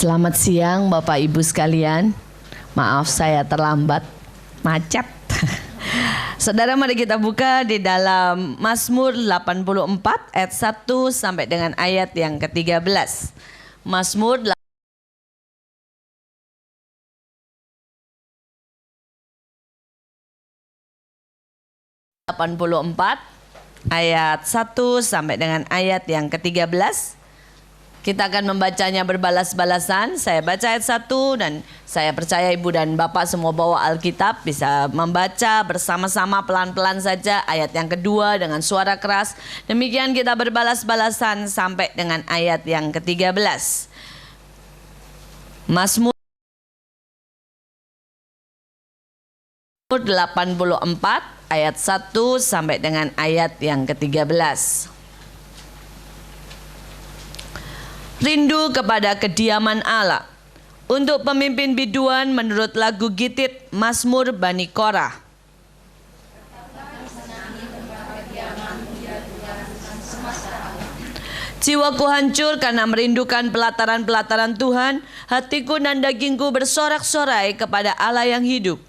Selamat siang Bapak Ibu sekalian. Maaf saya terlambat, macet. Saudara, mari kita buka di dalam Mazmur 84 ayat 1 sampai dengan ayat yang ke-13. Mazmur 84 ayat 1 sampai dengan ayat yang ke-13. Kita akan membacanya berbalas-balasan. Saya baca ayat 1 dan saya percaya Ibu dan Bapak semua bawa Alkitab, bisa membaca bersama-sama pelan-pelan saja ayat yang kedua dengan suara keras. Demikian kita berbalas-balasan sampai dengan ayat yang ke-13. Mazmur 84 ayat 1 sampai dengan ayat yang ke-13. Rindu kepada kediaman Allah. Untuk pemimpin biduan menurut lagu Gitit Mazmur Bani Korah. Jiwaku hancur karena merindukan pelataran-pelataran Tuhan. Hatiku dan dagingku bersorak-sorai kepada Allah yang hidup.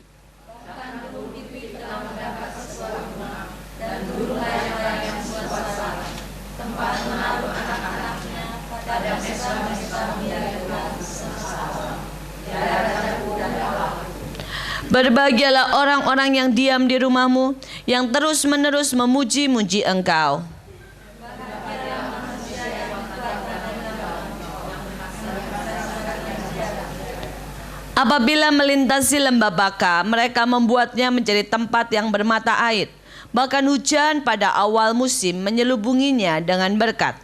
Berbahagialah orang-orang yang diam di rumahmu, yang terus-menerus memuji-muji Engkau. Apabila melintasi lembah Baka, mereka membuatnya menjadi tempat yang bermata air. Bahkan hujan pada awal musim menyelubunginya dengan berkat.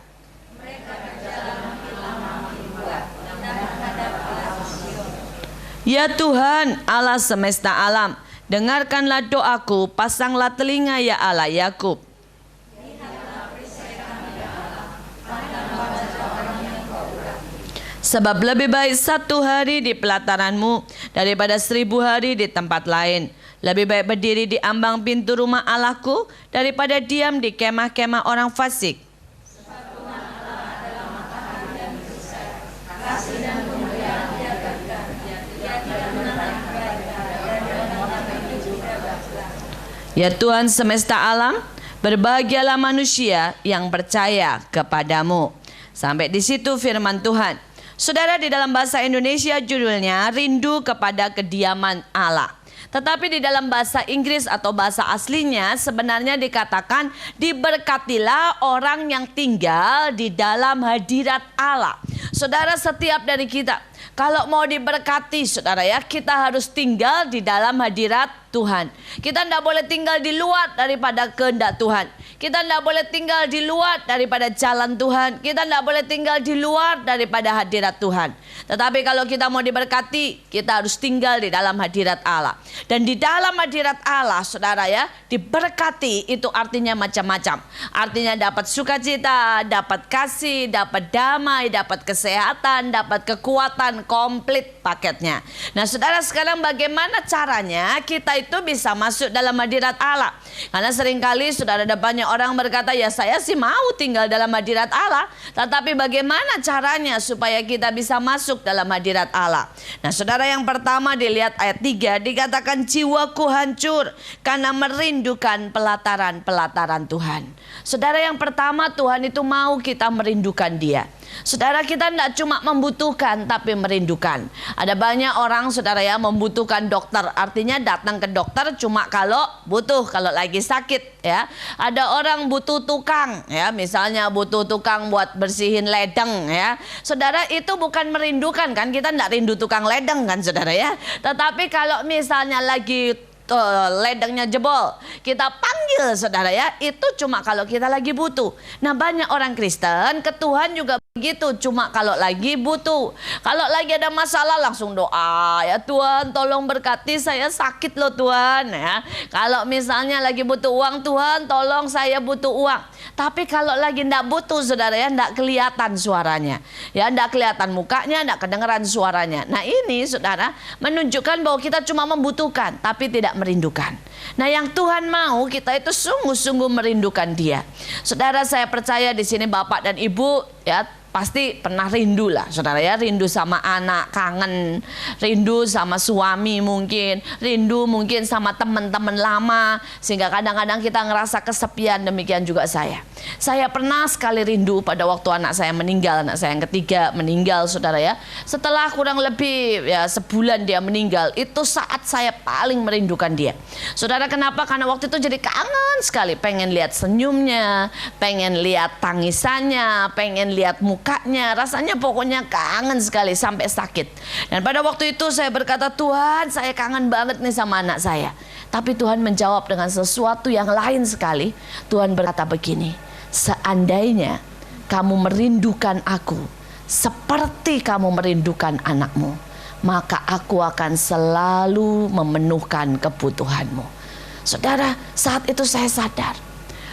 Ya Tuhan, Allah semesta alam, dengarkanlah doaku, pasanglah telinga ya Allah Yakub. Sebab lebih baik 1 hari di pelataranmu daripada 1000 hari di tempat lain. Lebih baik berdiri di ambang pintu rumah Allahku daripada diam di kemah-kemah orang fasik. Ya Tuhan semesta alam, berbahagialah manusia yang percaya kepadamu. Sampai di situ firman Tuhan. Saudara, di dalam bahasa Indonesia judulnya Rindu kepada Kediaman Allah. Tetapi di dalam bahasa Inggris atau bahasa aslinya sebenarnya dikatakan diberkatilah orang yang tinggal di dalam hadirat Allah. Saudara, setiap dari kita kalau mau diberkati, saudara ya, kita harus tinggal di dalam hadirat Tuhan. Kita tidak boleh tinggal di luar daripada kehendak Tuhan. Kita tidak boleh tinggal di luar daripada jalan Tuhan. Kita tidak boleh tinggal di luar daripada hadirat Tuhan. Tetapi kalau kita mau diberkati, kita harus tinggal di dalam hadirat Allah. Dan di dalam hadirat Allah, saudara ya, diberkati itu artinya macam-macam. Artinya dapat sukacita, dapat kasih, dapat damai, dapat kesehatan, dapat kekuatan, komplit paketnya. Nah saudara, sekarang bagaimana caranya kita itu bisa masuk dalam hadirat Allah? Karena seringkali saudara, ada banyak orang berkata, ya saya sih mau tinggal dalam hadirat Allah, tetapi bagaimana caranya supaya kita bisa masuk dalam hadirat Allah? Nah saudara, yang pertama dilihat ayat 3, dikatakan jiwaku hancur karena merindukan pelataran-pelataran Tuhan. Saudara, yang pertama Tuhan itu mau kita merindukan Dia. Saudara, kita tidak cuma membutuhkan tapi merindukan. Ada banyak orang saudara ya membutuhkan dokter. Artinya datang ke dokter cuma kalau butuh, kalau lagi sakit ya. Ada orang butuh tukang ya, misalnya butuh tukang buat bersihin ledeng ya. Saudara, itu bukan merindukan kan, kita tidak rindu tukang ledeng kan saudara ya. Tetapi kalau misalnya lagi ledengnya jebol, kita panggil saudara ya, itu cuma kalau kita lagi butuh. Nah banyak orang Kristen ke Tuhan juga begitu, cuma kalau lagi butuh. Kalau lagi ada masalah langsung doa, ya Tuhan tolong berkati saya, sakit loh Tuhan ya. Kalau misalnya lagi butuh uang, Tuhan tolong saya butuh uang. Tapi kalau lagi tidak butuh saudara ya, tidak kelihatan suaranya ya, tidak kelihatan mukanya, tidak kedengeran suaranya. Nah ini saudara menunjukkan bahwa kita cuma membutuhkan tapi tidak merindukan. Nah, yang Tuhan mau kita itu sungguh-sungguh merindukan Dia. Saudara, saya percaya di sini Bapak dan Ibu ya pasti pernah rindu lah, saudara ya. Rindu sama anak, kangen. Rindu sama suami mungkin. Rindu mungkin sama teman-teman lama. Sehingga kadang-kadang kita ngerasa kesepian, demikian juga saya. Saya pernah sekali rindu pada waktu anak saya meninggal. Anak saya yang ketiga meninggal, saudara ya. Setelah kurang lebih ya sebulan dia meninggal. Itu saat saya paling merindukan dia. Saudara, kenapa? Karena waktu itu jadi kangen sekali. Pengen lihat senyumnya, pengen lihat tangisannya, pengen lihat mukanya, rasanya pokoknya kangen sekali sampai sakit. Dan pada waktu itu saya berkata, Tuhan, saya kangen banget nih sama anak saya. Tapi Tuhan menjawab dengan sesuatu yang lain sekali. Tuhan berkata begini, seandainya kamu merindukan aku seperti kamu merindukan anakmu, maka aku akan selalu memenuhkan kebutuhanmu. Saudara, saat itu saya sadar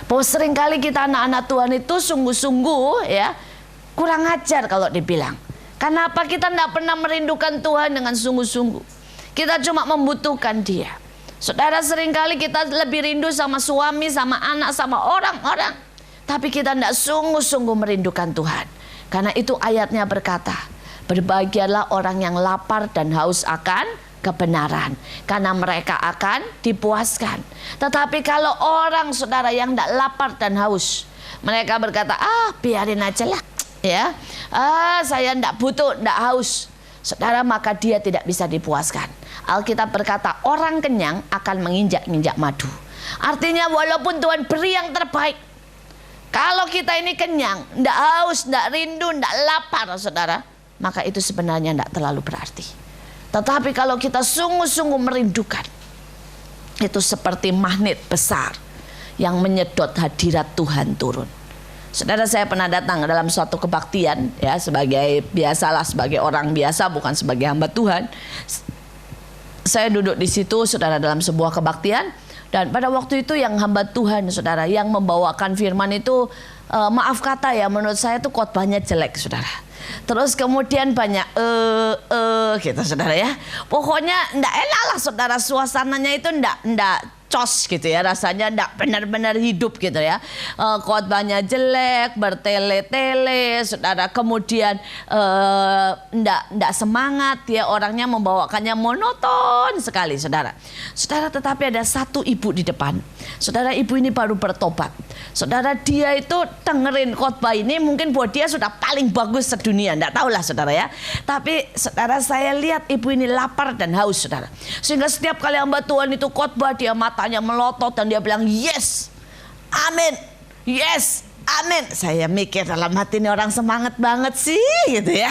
bahwa seringkali kita anak-anak Tuhan itu sungguh-sungguh ya kurang ajar kalau dibilang. Kenapa kita tidak pernah merindukan Tuhan dengan sungguh-sungguh? Kita cuma membutuhkan Dia. Saudara, seringkali kita lebih rindu sama suami, sama anak, sama orang-orang. Tapi kita tidak sungguh-sungguh merindukan Tuhan. Karena itu ayatnya berkata, berbahagialah orang yang lapar dan haus akan kebenaran, karena mereka akan dipuaskan. Tetapi kalau orang, saudara, yang tidak lapar dan haus, mereka berkata, biarin aja lah ya, saya tidak butuh, tidak haus, saudara, maka dia tidak bisa dipuaskan. Alkitab berkata orang kenyang akan menginjak-injak madu. Artinya walaupun Tuhan beri yang terbaik, kalau kita ini kenyang, tidak haus, tidak rindu, tidak lapar, saudara, maka itu sebenarnya tidak terlalu berarti. Tetapi kalau kita sungguh-sungguh merindukan, itu seperti magnet besar yang menyedot hadirat Tuhan turun. Saudara, saya pernah datang dalam suatu kebaktian ya, sebagai biasalah, sebagai orang biasa, bukan sebagai hamba Tuhan. Saya duduk di situ, saudara, dalam sebuah kebaktian, dan pada waktu itu yang hamba Tuhan, saudara, yang membawakan firman itu maaf kata ya, menurut saya itu khotbahnya jelek, saudara. Terus kemudian banyak gitu, saudara ya. Pokoknya ndak enak lah, saudara, suasananya itu ndak cos gitu ya, rasanya ndak benar-benar hidup gitu ya. Khotbahnya jelek, bertele-tele, saudara. Kemudian ndak semangat ya, orangnya membawakannya monoton sekali, saudara. Saudara, tetapi ada satu ibu di depan. Saudara, ibu ini baru bertobat. Saudara, dia itu dengerin khotbah ini, mungkin buat dia sudah paling bagus sedunia, ndak tahulah, saudara ya. Tapi saudara, saya lihat ibu ini lapar dan haus, saudara. Sehingga setiap kali hamba Tuhan itu khotbah, dia matanya melotot dan dia bilang yes, amin, yes, amin. Saya mikir dalam hati, ini orang semangat banget sih gitu ya,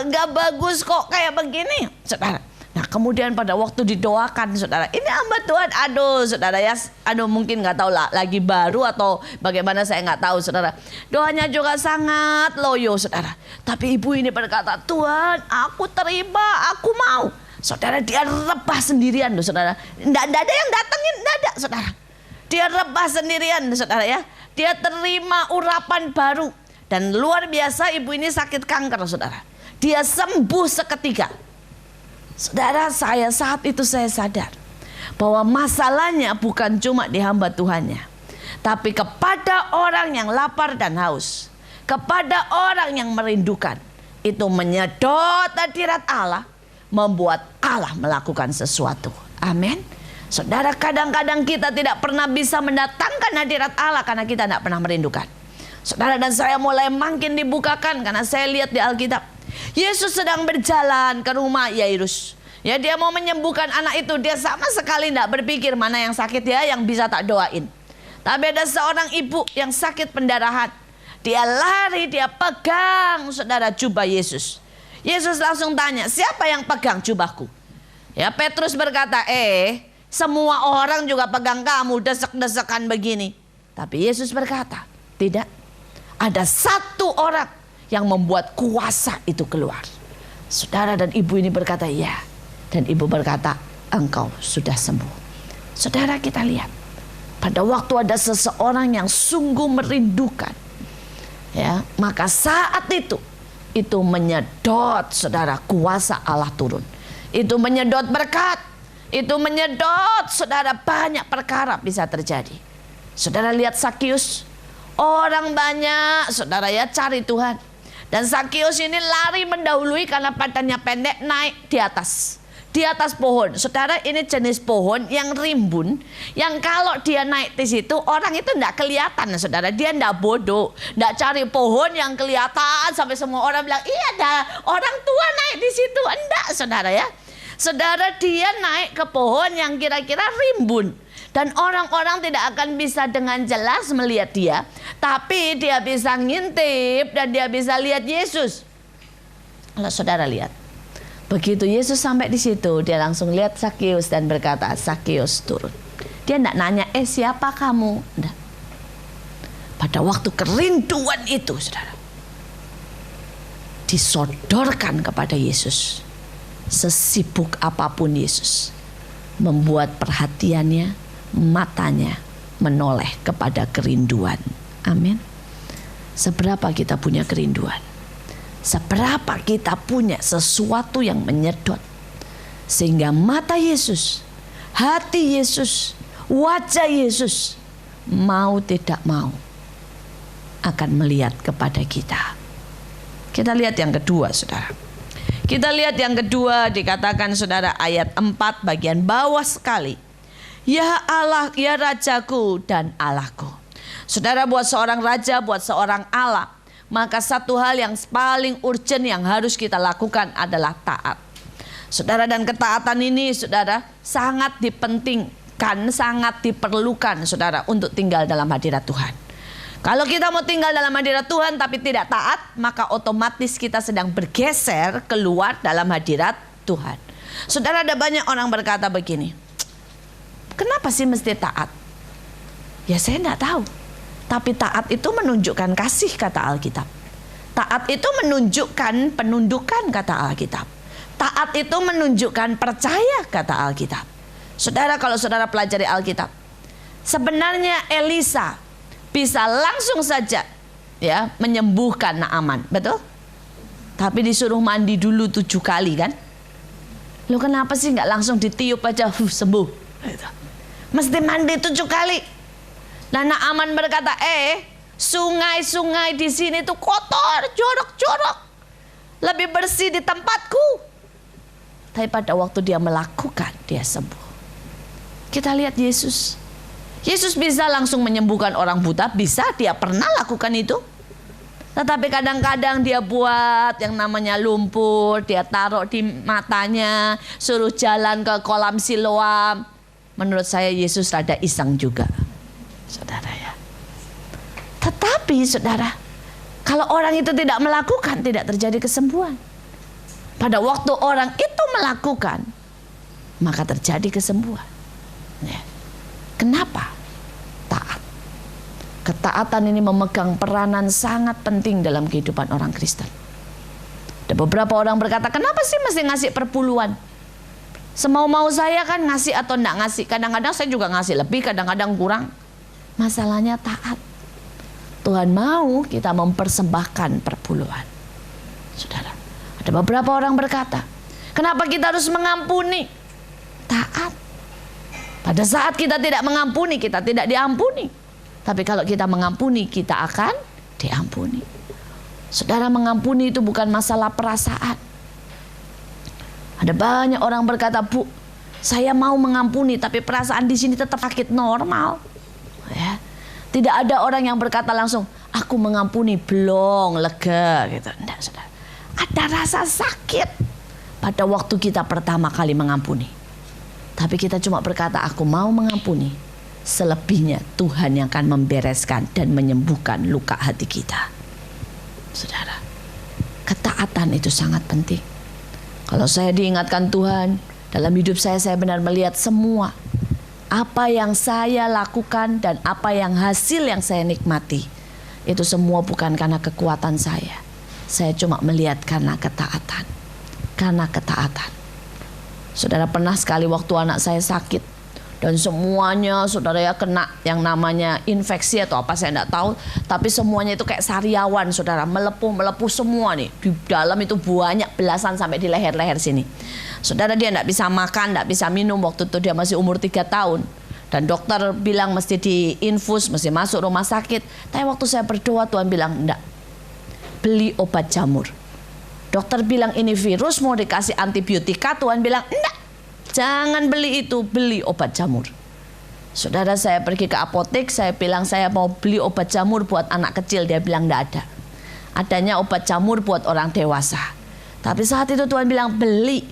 nggak bagus kok kayak begini, saudara. Nah, kemudian pada waktu didoakan, saudara, ini hamba Tuhan, aduh, saudara ya, aduh, mungkin nggak tahu lah, lagi baru atau bagaimana, saya nggak tahu, saudara. Doanya juga sangat loyo, saudara. Tapi ibu ini berkata, Tuhan, aku terima, aku mau. Saudara, dia rebah sendirian loh, saudara. Nggak ada yang datengin, nggak ada, saudara. Dia rebah sendirian, saudara ya. Dia terima urapan baru. Dan luar biasa, ibu ini sakit kanker, saudara. Dia sembuh seketika. Saudara, saat itu saya sadar bahwa masalahnya bukan cuma di hamba Tuhannya, tapi kepada orang yang lapar dan haus, kepada orang yang merindukan, itu menyedot hadirat Allah, membuat Allah melakukan sesuatu. Amin. Saudara, kadang-kadang kita tidak pernah bisa mendatangkan hadirat Allah karena kita tidak pernah merindukan. Saudara, dan saya mulai makin dibukakan karena saya lihat di Alkitab, Yesus sedang berjalan ke rumah Yairus. Ya, dia mau menyembuhkan anak itu. Dia sama sekali tidak berpikir mana yang sakit ya, yang bisa tak doain. Tapi ada seorang ibu yang sakit pendarahan. Dia lari, dia pegang, saudara, jubah Yesus. Yesus langsung tanya, siapa yang pegang jubahku? Ya, Petrus berkata, semua orang juga pegang kamu, desek-desekan begini. Tapi Yesus berkata, tidak. Ada satu orang yang membuat kuasa itu keluar. Saudara, dan ibu ini berkata, ya. Dan ibu berkata, engkau sudah sembuh. Saudara, kita lihat, pada waktu ada seseorang yang sungguh merindukan, ya, maka saat itu menyedot, saudara, kuasa Allah turun. Itu menyedot berkat. itu menyedot, saudara, banyak perkara bisa terjadi. Saudara lihat Sakius, orang banyak, saudara ya, cari Tuhan. Dan Sakius ini lari mendahului karena badannya pendek, naik di atas pohon. Saudara, ini jenis pohon yang rimbun, yang kalau dia naik di situ orang itu enggak kelihatan, saudara. Dia enggak bodoh, enggak cari pohon yang kelihatan sampai semua orang bilang, iya ada orang tua naik di situ. Enggak, saudara ya. Saudara, dia naik ke pohon yang kira-kira rimbun. Dan orang-orang tidak akan bisa dengan jelas melihat dia, tapi dia bisa ngintip dan dia bisa lihat Yesus. Kalau saudara lihat, begitu Yesus sampai di situ, dia langsung lihat Sakius dan berkata, Sakius turun. Dia tidak nanya, siapa kamu? Enggak. Pada waktu kerinduan itu, saudara, disodorkan kepada Yesus. Sesibuk apapun Yesus, membuat perhatiannya, matanya menoleh kepada kerinduan. Amin. Seberapa kita punya kerinduan, seberapa kita punya sesuatu yang menyedot, sehingga mata Yesus, hati Yesus, wajah Yesus, mau tidak mau akan melihat kepada kita. Kita lihat yang kedua, saudara. Kita lihat yang kedua, dikatakan, saudara, ayat 4 bagian bawah sekali. Ya Allah, ya Rajaku dan Allahku. Saudara, buat seorang raja, buat seorang Allah, maka satu hal yang paling urgent yang harus kita lakukan adalah taat. Saudara, dan ketaatan ini, saudara, sangat dipentingkan, sangat diperlukan, saudara, untuk tinggal dalam hadirat Tuhan. Kalau kita mau tinggal dalam hadirat Tuhan tapi tidak taat, maka otomatis kita sedang bergeser keluar dalam hadirat Tuhan. Saudara, ada banyak orang berkata begini, kenapa sih mesti taat? Ya saya tidak tahu. Tapi taat itu menunjukkan kasih, kata Alkitab. Taat itu menunjukkan penundukan, kata Alkitab. Taat itu menunjukkan percaya, kata Alkitab. Saudara, kalau saudara pelajari Alkitab, sebenarnya Elisa bisa langsung saja ya menyembuhkan Naaman, betul? Tapi disuruh mandi dulu 7 kali kan? Lo kenapa sih nggak langsung ditiup aja sembuh? Mesti mandi 7 kali. Nah, Naaman berkata, sungai-sungai di sini tuh kotor, jorok-jorok, lebih bersih di tempatku. Tapi pada waktu dia melakukan, dia sembuh. Kita lihat Yesus. Yesus bisa langsung menyembuhkan orang buta, bisa, dia pernah lakukan itu. Tetapi kadang-kadang dia buat yang namanya lumpur, dia taruh di matanya, suruh jalan ke kolam Siloam. Menurut saya Yesus rada iseng juga, saudara ya. Tetapi saudara, kalau orang itu tidak melakukan, tidak terjadi kesembuhan. Pada waktu orang itu melakukan, maka terjadi kesembuhan ya. Kenapa? Taat. Ketaatan ini memegang peranan sangat penting dalam kehidupan orang Kristen. Ada beberapa orang berkata, kenapa sih mesti ngasih perpuluhan? Semau-mau saya kan ngasih atau enggak ngasih. Kadang-kadang saya juga ngasih lebih, kadang-kadang kurang. Masalahnya taat. Tuhan mau kita mempersembahkan perpuluhan. Saudara, ada beberapa orang berkata, kenapa kita harus mengampuni? Taat. Pada saat kita tidak mengampuni, kita tidak diampuni. Tapi kalau kita mengampuni, kita akan diampuni. Saudara, mengampuni itu bukan masalah perasaan. Ada banyak orang berkata, Bu, saya mau mengampuni, tapi perasaan di sini tetap sakit normal. Ya. Tidak ada orang yang berkata langsung, aku mengampuni, belum lega gitu. Tidak, saudara. Ada rasa sakit pada waktu kita pertama kali mengampuni. Tapi kita cuma berkata, aku mau mengampuni. Selebihnya Tuhan yang akan membereskan dan menyembuhkan luka hati kita. Saudara, ketaatan itu sangat penting. Kalau saya diingatkan Tuhan, dalam hidup saya benar melihat semua. Apa yang saya lakukan dan apa yang hasil yang saya nikmati, itu semua bukan karena kekuatan saya. Saya cuma melihat karena ketaatan. Karena ketaatan. Saudara, pernah sekali waktu anak saya sakit, Dan semuanya saudara ya kena yang namanya infeksi atau apa saya enggak tahu. Tapi semuanya itu kayak sariawan saudara, melepuh semua nih. Di dalam itu banyak belasan sampai di leher-leher sini. Saudara dia enggak bisa makan, enggak bisa minum, waktu itu dia masih umur 3 tahun. Dan dokter bilang mesti diinfus, mesti masuk rumah sakit. Tapi waktu saya berdoa Tuhan bilang enggak, beli obat jamur. Dokter bilang ini virus mau dikasih antibiotika, Tuhan bilang enggak, jangan beli itu, beli obat jamur. Saudara saya pergi ke apotek, saya bilang saya mau beli obat jamur buat anak kecil. Dia bilang enggak ada. Adanya obat jamur buat orang dewasa. Tapi saat itu Tuhan bilang beli.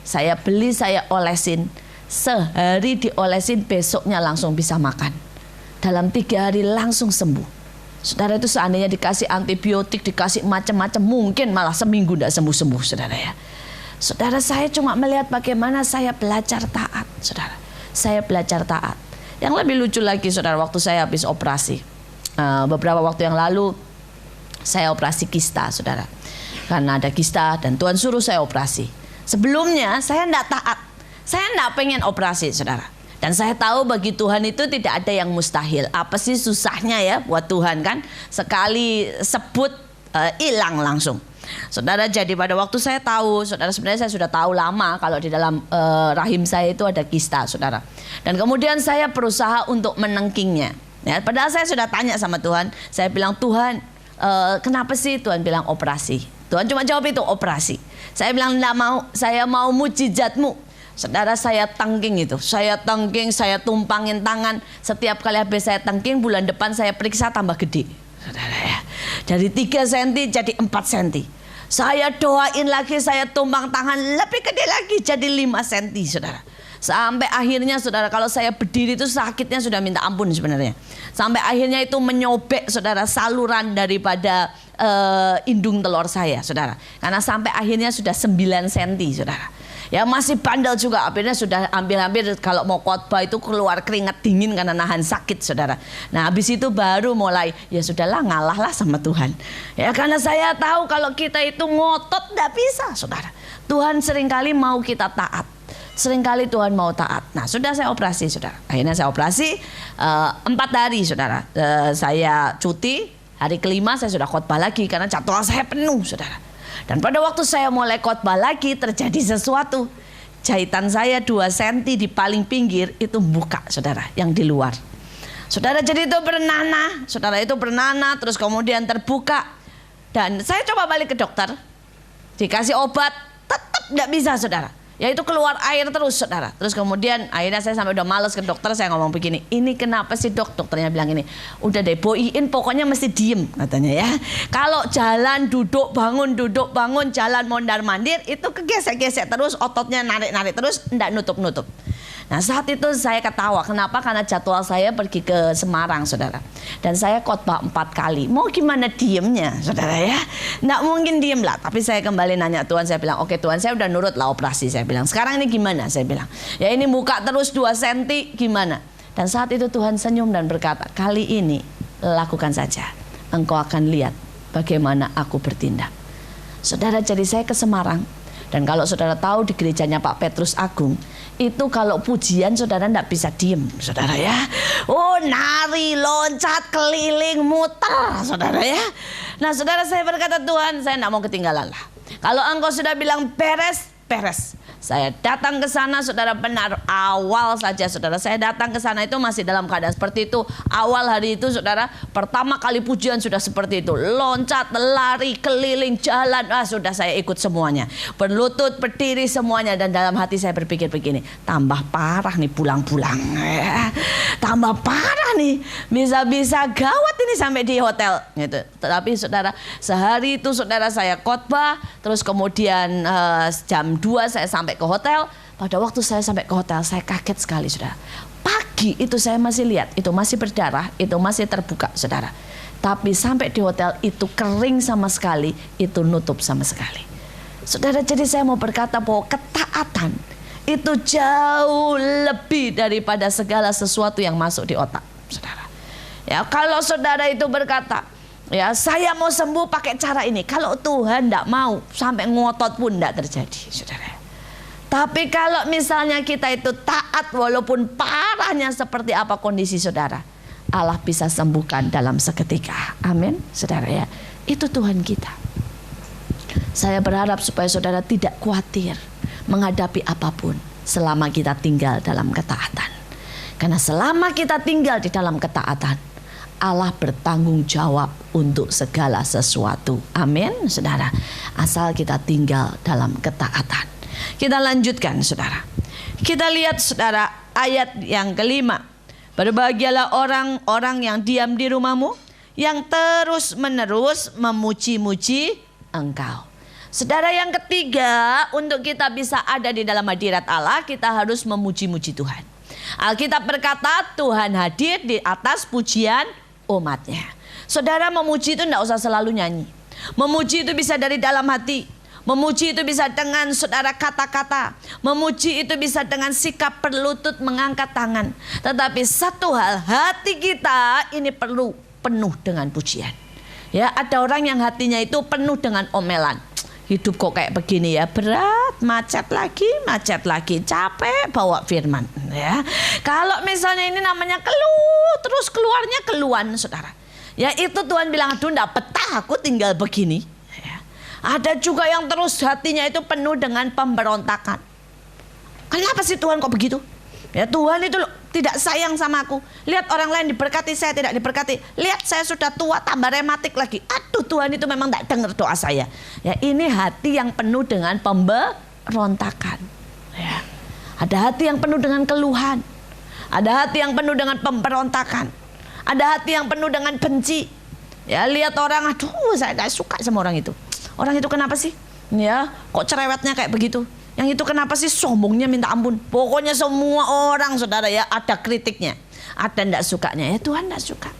Saya beli, saya olesin. Sehari diolesin, besoknya langsung bisa makan. Dalam 3 hari langsung sembuh. Saudara itu seandainya dikasih antibiotik, dikasih macam-macam, mungkin malah seminggu tidak sembuh-sembuh, saudara ya. Saudara, saya cuma melihat bagaimana saya belajar taat, saudara. Saya belajar taat. Yang lebih lucu lagi, saudara, waktu saya habis operasi, beberapa waktu yang lalu, saya operasi kista, saudara. Karena ada kista dan Tuhan suruh saya operasi. Sebelumnya saya tidak taat. Saya tidak pengen operasi, saudara. Dan saya tahu bagi Tuhan itu tidak ada yang mustahil. Apa sih susahnya ya buat Tuhan kan? Sekali sebut hilang langsung. Saudara, jadi pada waktu saya tahu, saudara, sebenarnya saya sudah tahu lama kalau di dalam rahim saya itu ada kista, saudara. Dan kemudian saya berusaha untuk menengkingnya. Ya, padahal saya sudah tanya sama Tuhan. Saya bilang, Tuhan, kenapa sih? Tuhan bilang operasi. Tuhan cuma jawab itu, operasi. Saya bilang tidak mau, saya mau mujizatmu. Saudara, saya tengking itu, saya tengking, saya tumpangin tangan. Setiap kali habis saya tengking, bulan depan saya periksa tambah gede, saudara ya. Dari 3 cm jadi 4 cm. Saya doain lagi, saya tumpang tangan lebih gede lagi jadi 5 cm, saudara. Sampai akhirnya, saudara, kalau saya berdiri itu sakitnya sudah minta ampun sebenarnya. Sampai akhirnya itu menyobek, saudara, saluran daripada indung telur saya, saudara. Karena sampai akhirnya sudah 9 cm, saudara. Ya masih bandel juga, akhirnya sudah hampir-hampir kalau mau khotbah itu keluar keringat dingin karena nahan sakit, saudara. Nah habis itu baru mulai, ya sudahlah, ngalahlah sama Tuhan. Ya karena saya tahu kalau kita itu ngotot tidak bisa, saudara. Tuhan seringkali mau kita taat. Seringkali Tuhan mau taat. Nah sudah saya operasi, saudara. Akhirnya saya operasi 4 hari, saudara. Saya cuti, hari kelima saya sudah khotbah lagi karena jadwal saya penuh, saudara. Dan pada waktu saya mulai khotbah lagi terjadi sesuatu. Jahitan saya 2 cm di paling pinggir itu buka, saudara, yang di luar. Saudara, jadi itu bernanah, saudara, itu bernanah terus kemudian terbuka. Dan saya coba balik ke dokter, dikasih obat, tetap tidak bisa, saudara. Ya itu keluar air terus, saudara. Terus kemudian akhirnya saya sampai udah males ke dokter, saya ngomong begini, ini kenapa sih dok? Dokternya bilang ini, udah deh boiin, pokoknya mesti diem, katanya ya. Kalau jalan duduk bangun, jalan mondar mandir itu kegesek-gesek terus, ototnya narik-narik terus, enggak nutup-nutup. Nah saat itu saya ketawa, kenapa? Karena jadwal saya pergi ke Semarang, saudara. Dan saya khotbah 4 kali. Mau gimana diemnya, saudara ya? Nggak mungkin diem lah. Tapi saya kembali nanya Tuhan, saya bilang, oke Tuhan, saya udah nurut lah operasi. Saya bilang, sekarang ini gimana? Saya bilang, ya ini buka terus 2 cm, gimana? Dan saat itu Tuhan senyum dan berkata, kali ini lakukan saja. Engkau akan lihat bagaimana aku bertindak. Saudara, jadi saya ke Semarang. Dan kalau saudara tahu di gerejanya Pak Petrus Agung, itu kalau pujian saudara tidak bisa diem, saudara ya. Oh nari, loncat, keliling, muter, saudara ya. Nah saudara, saya berkata Tuhan, saya tidak mau ketinggalan lah. Kalau engkau sudah bilang beres, beres. Saya datang ke sana, saudara, benar awal saja, saudara. Saya datang ke sana itu masih dalam keadaan seperti itu. Awal hari itu, saudara, pertama kali pujian sudah seperti itu. Loncat, lari, keliling, jalan, sudah saya ikut semuanya. Berlutut, berdiri semuanya. Dan dalam hati saya berpikir begini, tambah parah nih pulang-pulang. Tambah parah nih, bisa-bisa gawat ini sampai di hotel. Gitu. Tetapi saudara, sehari itu saudara saya khotbah, terus kemudian jam 2 saya sampai ke hotel. Pada waktu saya sampai ke hotel, saya kaget sekali, saudara. Pagi itu saya masih lihat, itu masih berdarah, itu masih terbuka, saudara. Tapi sampai di hotel itu kering sama sekali, itu nutup sama sekali. Saudara, jadi saya mau berkata bahwa ketaatan itu jauh lebih daripada segala sesuatu yang masuk di otak, saudara. Ya, kalau saudara itu berkata, ya saya mau sembuh pakai cara ini, kalau Tuhan tidak mau, sampai ngotot pun tidak terjadi, saudara. Tapi kalau misalnya kita itu taat walaupun parahnya seperti apa kondisi saudara, Allah bisa sembuhkan dalam seketika. Amin, saudara ya. Itu Tuhan kita. Saya berharap supaya saudara tidak khawatir menghadapi apapun selama kita tinggal dalam ketaatan. Karena selama kita tinggal di dalam ketaatan, Allah bertanggung jawab untuk segala sesuatu. Amin, saudara. Asal kita tinggal dalam ketaatan. Kita lanjutkan, saudara. Kita lihat, saudara, ayat yang kelima. Berbahagialah orang-orang yang diam di rumahmu, yang terus-menerus memuji-muji engkau. Saudara, yang ketiga, untuk kita bisa ada di dalam hadirat Allah, kita harus memuji-muji Tuhan. Alkitab berkata Tuhan hadir di atas pujian umatnya. Saudara, memuji itu tidak usah selalu nyanyi. Memuji itu bisa dari dalam hati. Memuji itu bisa dengan saudara kata-kata. Memuji itu bisa dengan sikap berlutut, mengangkat tangan. Tetapi satu hal, hati kita ini perlu penuh dengan pujian. Ya, ada orang yang hatinya itu penuh dengan omelan. Hidup kok kayak begini ya, berat, macet lagi, capek bawa firman. Ya, kalau misalnya ini namanya keluh, terus keluarnya keluhan, saudara. Ya, itu Tuhan bilang, aduh, enggak betah aku tinggal begini. Ya. Ada juga yang terus hatinya itu penuh dengan pemberontakan. Kenapa sih Tuhan kok begitu? Ya, Tuhan itu tidak sayang sama aku. Lihat orang lain diberkati, saya tidak diberkati. Lihat saya sudah tua, tambah rematik lagi. Aduh, Tuhan itu memang tidak dengar doa saya. Ya, ini hati yang penuh dengan pemberontakan. Ya. Ada hati yang penuh dengan keluhan. Ada hati yang penuh dengan pemberontakan. Ada hati yang penuh dengan benci. Ya, lihat orang, aduh, saya tidak suka sama orang itu. Orang itu kenapa sih? Ya, kok cerewetnya kayak begitu? Yang itu kenapa sih sombongnya minta ampun? Pokoknya semua orang, saudara ya, ada kritiknya, ada tidak sukanya. Ya, Tuhan tidak suka.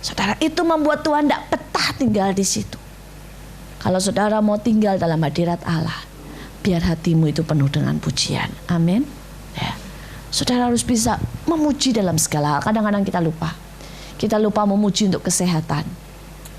Saudara, itu membuat Tuhan tidak betah tinggal di situ. Kalau saudara mau tinggal dalam hadirat Allah, biar hatimu itu penuh dengan pujian. Amin. Ya. Saudara harus bisa memuji dalam segala hal. Kadang-kadang kita lupa. Kita lupa memuji untuk kesehatan.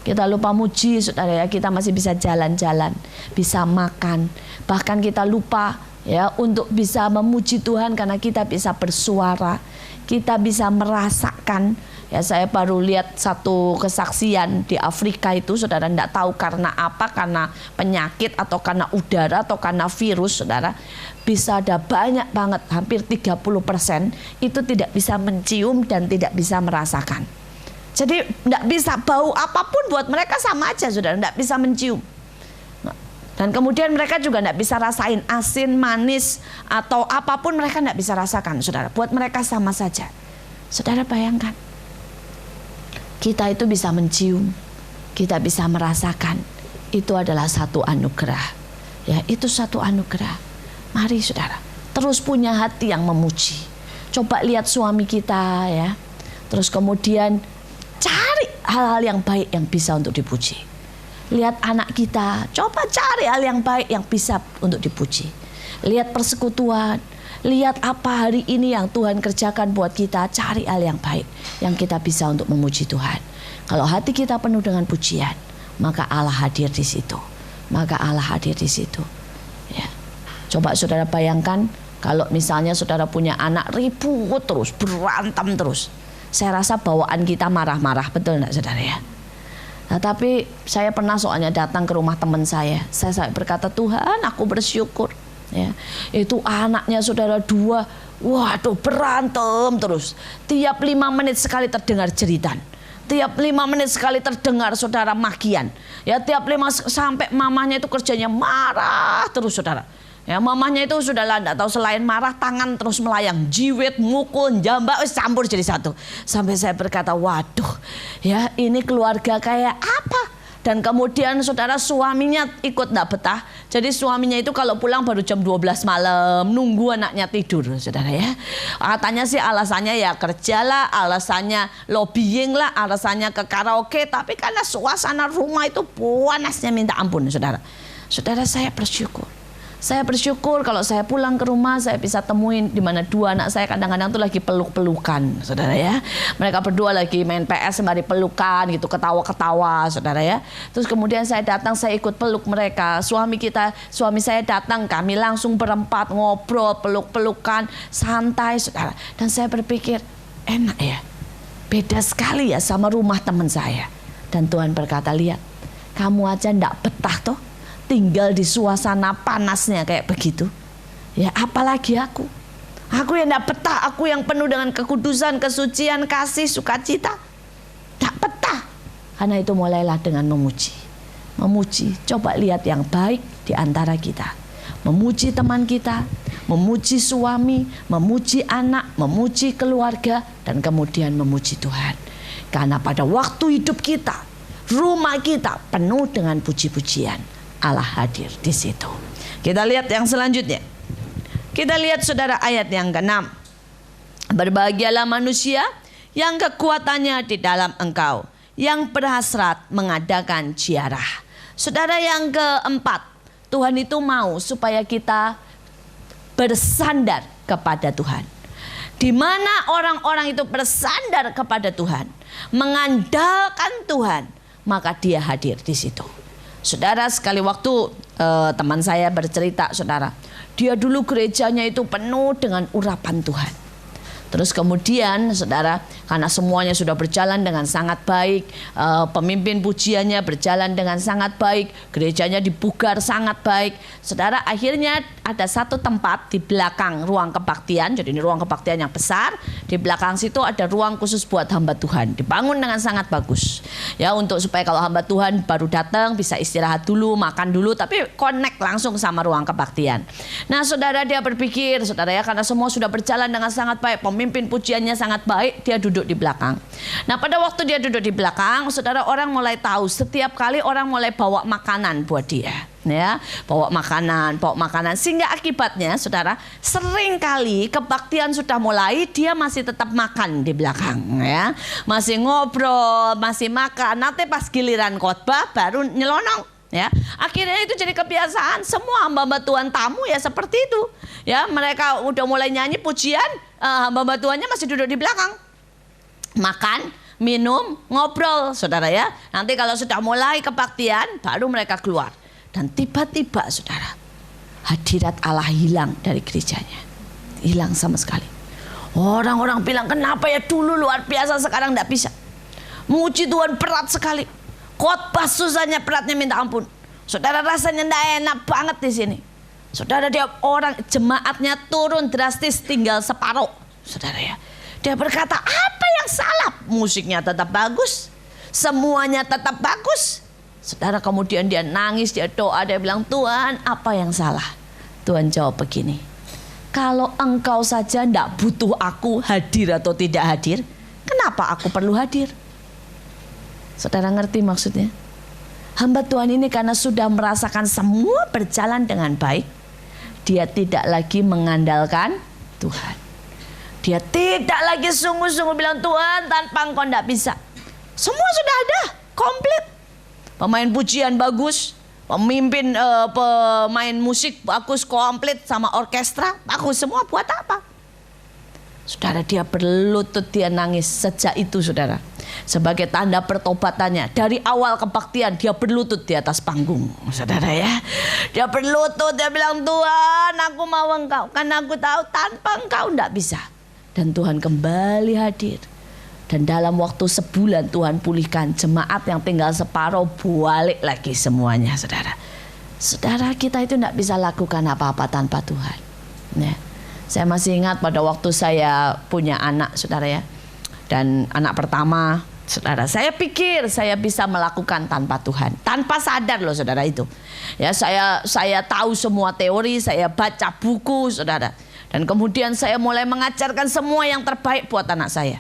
Kita lupa muji, saudara ya, kita masih bisa jalan-jalan, bisa makan. Bahkan kita lupa ya untuk bisa memuji Tuhan karena kita bisa bersuara, kita bisa merasakan. Ya, saya baru lihat satu kesaksian di Afrika itu, saudara, tidak tahu karena apa, karena penyakit atau karena udara atau karena virus, saudara. Bisa ada banyak banget, hampir 30% itu tidak bisa mencium dan tidak bisa merasakan. Jadi tidak bisa, bau apapun buat mereka sama aja, saudara, tidak bisa mencium. Dan kemudian mereka juga tidak bisa rasain asin, manis atau apapun, mereka tidak bisa rasakan, saudara. Buat mereka sama saja. Saudara bayangkan, kita itu bisa mencium, kita bisa merasakan. Itu adalah satu anugerah. Ya, itu satu anugerah. Mari saudara, terus punya hati yang memuji. Coba lihat suami kita ya. Terus kemudian cari hal-hal yang baik yang bisa untuk dipuji. Lihat anak kita, coba cari hal yang baik yang bisa untuk dipuji. Lihat persekutuan, lihat apa hari ini yang Tuhan kerjakan buat kita. Cari hal yang baik yang kita bisa untuk memuji Tuhan. Kalau hati kita penuh dengan pujian, maka Allah hadir di situ. Maka Allah hadir di situ. Ya. Coba saudara bayangkan kalau misalnya saudara punya anak ribut terus, berantem terus. Saya rasa bawaan kita marah-marah, betul enggak saudara ya? Nah, tapi saya pernah soalnya datang ke rumah teman saya berkata, Tuhan, aku bersyukur. Ya, itu anaknya saudara 2, waduh, berantem terus. Tiap 5 menit sekali terdengar jeritan. Tiap 5 menit sekali terdengar saudara makian. Ya, tiap 5 sampai mamanya itu kerjanya marah terus saudara. Ya, mamanya itu sudahlah enggak tahu, selain marah tangan terus melayang, jiwet, mukul, jambak, campur jadi satu. Sampai saya berkata, waduh, ya ini keluarga kayak apa? Dan kemudian saudara suaminya ikut enggak betah. Jadi suaminya itu kalau pulang baru jam 12 malam, nunggu anaknya tidur, saudara ya. Katanya sih alasannya ya kerja lah, alasannya lobbying lah, alasannya ke karaoke. Tapi karena suasana rumah itu panasnya minta ampun, saudara. Saudara, saya bersyukur. Saya bersyukur kalau saya pulang ke rumah saya bisa temuin di mana dua anak saya kadang-kadang tuh lagi peluk-pelukan, saudara ya. Mereka berdua lagi main PS sembari pelukan gitu, ketawa-ketawa, saudara ya. Terus kemudian saya datang, saya ikut peluk mereka. Suami saya datang, kami langsung berempat ngobrol, peluk-pelukan, santai, saudara. Dan saya berpikir, enak ya, beda sekali ya sama rumah teman saya. Dan Tuhan berkata, lihat, kamu aja ndak betah toh tinggal di suasana panasnya kayak begitu. Ya apalagi aku yang ndak betah, aku yang penuh dengan kekudusan, kesucian, kasih, sukacita. Ndak betah. Karena itu mulailah dengan memuji. Coba lihat yang baik di antara kita. Memuji teman kita, memuji suami, memuji anak, memuji keluarga, dan kemudian memuji Tuhan. Karena pada waktu hidup kita, rumah kita penuh dengan puji-pujian. Allah hadir di situ. Kita lihat yang selanjutnya. Kita lihat saudara ayat yang ke-6. Berbahagialah manusia yang kekuatannya di dalam Engkau, yang berhasrat mengadakan ziarah. Saudara yang keempat, Tuhan itu mau supaya kita bersandar kepada Tuhan. Di mana orang-orang itu bersandar kepada Tuhan, mengandalkan Tuhan, maka dia hadir di situ. Saudara, sekali waktu teman saya bercerita, saudara, dia dulu gerejanya itu penuh dengan urapan Tuhan. Terus kemudian saudara, karena semuanya sudah berjalan dengan sangat baik, pemimpin pujiannya berjalan dengan sangat baik, gerejanya dipugar sangat baik. Saudara, akhirnya ada satu tempat di belakang ruang kebaktian, jadi ini ruang kebaktian yang besar. Di belakang situ ada ruang khusus buat hamba Tuhan, dibangun dengan sangat bagus. Ya, untuk supaya kalau hamba Tuhan baru datang bisa istirahat dulu, makan dulu, tapi connect langsung sama ruang kebaktian. Nah, saudara, dia berpikir, saudara ya, karena semua sudah berjalan dengan sangat baik, pemimpin pujiannya sangat baik, dia duduk di belakang. Nah, pada waktu dia duduk di belakang, saudara, orang mulai tahu, setiap kali orang mulai bawa makanan buat dia. Ya, bawa makanan, sehingga akibatnya saudara, sering kali kebaktian sudah mulai, dia masih tetap makan di belakang, ya, masih ngobrol, masih makan. Nanti pas giliran khotbah baru nyelonong, ya. Akhirnya itu jadi kebiasaan semua hamba-hamba Tuhan tamu ya seperti itu, ya. Mereka udah mulai nyanyi pujian, hamba-hamba Tuhannya masih duduk di belakang, makan, minum, ngobrol, saudara ya. Nanti kalau sudah mulai kebaktian, baru mereka keluar. Dan tiba-tiba saudara, hadirat Allah hilang dari gerejanya. Hilang sama sekali. Orang-orang bilang, kenapa ya dulu luar biasa, sekarang tidak bisa. Muji Tuhan berat sekali. Khotbah susahnya, beratnya minta ampun. Saudara, rasanya tidak enak banget di sini. Saudara, dia orang jemaatnya turun drastis, tinggal separuh. Saudara ya, dia berkata, apa yang salah? Musiknya tetap bagus, semuanya tetap bagus. Saudara, kemudian dia nangis, dia doa, dia bilang, Tuhan, apa yang salah? Tuhan jawab begini, kalau engkau saja tidak butuh aku hadir atau tidak hadir, kenapa aku perlu hadir? Saudara ngerti maksudnya? Hamba Tuhan ini karena sudah merasakan semua berjalan dengan baik, dia tidak lagi mengandalkan Tuhan. Dia tidak lagi sungguh-sungguh bilang, Tuhan, tanpa engkau tidak bisa. Semua sudah ada, komplit. Pemain pujian bagus, pemain musik bagus, komplit, sama orkestra bagus, semua. Buat apa? Saudara, dia berlutut, dia nangis sejak itu, saudara. Sebagai tanda pertobatannya, dari awal kebaktian dia berlutut di atas panggung, saudara ya. Dia berlutut, dia bilang, Tuhan, aku mau engkau, karena aku tahu tanpa engkau tidak bisa. Dan Tuhan kembali hadir. Dan dalam waktu sebulan Tuhan pulihkan jemaat yang tinggal separuh, balik lagi semuanya, saudara. Saudara, kita itu tidak bisa lakukan apa-apa tanpa Tuhan. Ya. Saya masih ingat pada waktu saya punya anak, saudara ya. Dan anak pertama, saudara, saya pikir saya bisa melakukan tanpa Tuhan, tanpa sadar loh, saudara itu. Ya, saya tahu semua teori, saya baca buku, saudara. Dan kemudian saya mulai mengajarkan semua yang terbaik buat anak saya.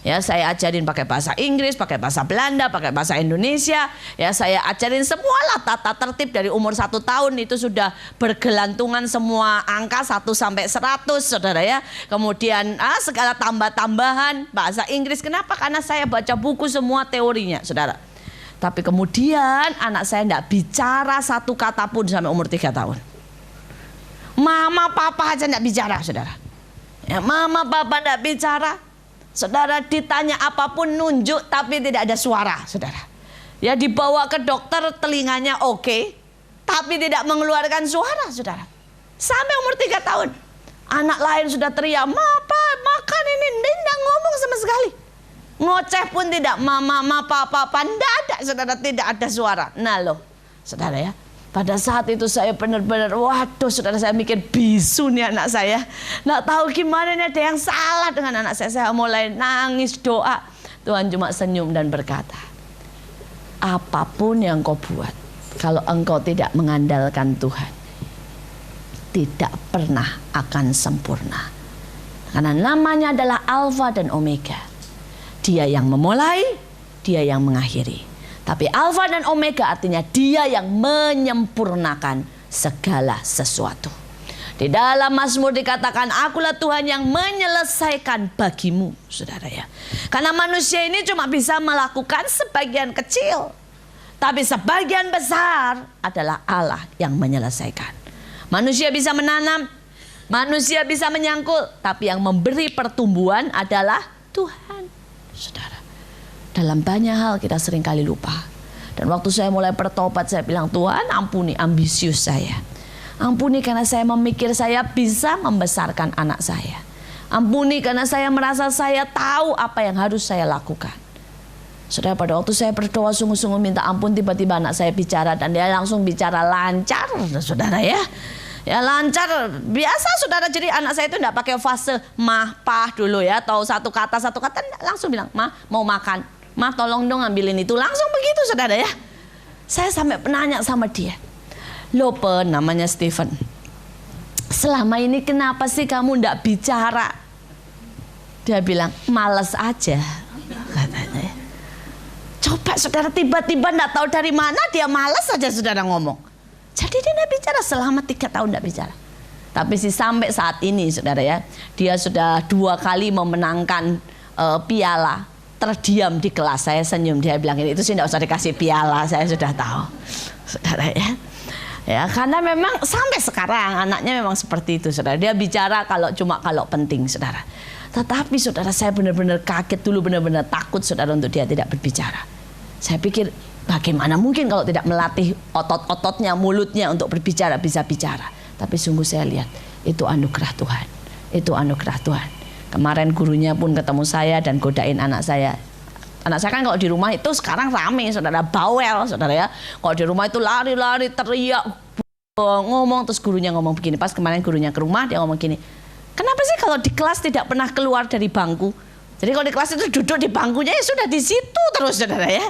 Ya, saya ajarin pakai bahasa Inggris, pakai bahasa Belanda, pakai bahasa Indonesia. Ya, saya ajarin semualah tata tertib dari umur 1 tahun itu sudah bergelantungan semua angka 1 sampai 100, saudara ya. Kemudian segala tambah-tambahan bahasa Inggris. Kenapa? Karena saya baca buku semua teorinya, saudara. Tapi kemudian anak saya tidak bicara 1 kata pun sampai umur 3 tahun. Mama papa aja tidak bicara, saudara. Ya, mama papa tidak bicara. Saudara, ditanya apapun nunjuk tapi tidak ada suara, saudara. Ya, dibawa ke dokter, telinganya oke, tapi tidak mengeluarkan suara, saudara. Sampai umur 3 tahun. Anak lain sudah teriak, "Mapa, makan ini." Tidak ngomong sama sekali. Ngoceh pun tidak, mama, papa, tidak ada, saudara, tidak ada suara. Nah loh, saudara ya. Pada saat itu saya benar-benar, waduh saudara, saya mikir bisu nih anak saya. Nggak tahu gimana nih, ada yang salah dengan anak saya. Saya mulai nangis doa. Tuhan cuma senyum dan berkata, apapun yang kau buat, kalau engkau tidak mengandalkan Tuhan, tidak pernah akan sempurna. Karena namanya adalah Alfa dan Omega. Dia yang memulai, dia yang mengakhiri. Tapi Alfa dan Omega artinya dia yang menyempurnakan segala sesuatu. Di dalam Mazmur dikatakan, akulah Tuhan yang menyelesaikan bagimu, saudara ya. Karena manusia ini cuma bisa melakukan sebagian kecil, tapi sebagian besar adalah Allah yang menyelesaikan. Manusia bisa menanam, manusia bisa menyangkul, tapi yang memberi pertumbuhan adalah Tuhan, saudara. Dalam banyak hal kita seringkali lupa. Dan waktu saya mulai bertobat, saya bilang, Tuhan ampuni ambisius saya. Ampuni karena saya memikir saya bisa membesarkan anak saya. Ampuni karena saya merasa saya tahu apa yang harus saya lakukan. Saudara, pada waktu saya berdoa sungguh-sungguh minta ampun, tiba-tiba anak saya bicara dan dia langsung bicara lancar, saudara ya. Ya lancar, biasa saudara. Jadi anak saya itu tidak pakai fase mah, pah dulu ya, atau satu kata langsung bilang, "Ma, mau makan. Ma, tolong dong ambilin itu." Langsung begitu, saudara ya. Saya sampai penanya sama dia, "Lope," namanya Stephen, "selama ini kenapa sih kamu tidak bicara?" Dia bilang, "Males aja," katanya. Coba saudara, tiba-tiba tidak tahu dari mana dia malas saja saudara ngomong. Jadi dia tidak bicara selama 3 tahun tidak bicara. Tapi sih sampai saat ini saudara ya, dia sudah 2 kali memenangkan piala. Terdiam di kelas, saya senyum, dia bilang ini, itu sih tidak usah dikasih piala, saya sudah tahu, saudara ya. Ya karena memang sampai sekarang anaknya memang seperti itu, saudara. Dia bicara kalau penting, saudara. Tetapi saudara, saya benar-benar kaget dulu, benar-benar takut saudara untuk dia tidak berbicara. Saya pikir bagaimana mungkin kalau tidak melatih otot-ototnya, mulutnya untuk berbicara, bisa bicara. Tapi sungguh saya lihat itu anugerah Tuhan, itu anugerah Tuhan. Kemarin gurunya pun ketemu saya dan godain anak saya. Anak saya kan kalau di rumah itu sekarang rame, saudara, bawel, saudara ya. Kalau di rumah itu lari-lari, teriak, ngomong, terus gurunya ngomong begini. Pas kemarin gurunya ke rumah, dia ngomong gini, "Kenapa sih kalau di kelas tidak pernah keluar dari bangku?" Jadi kalau di kelas itu duduk di bangkunya ya sudah di situ terus, saudara ya.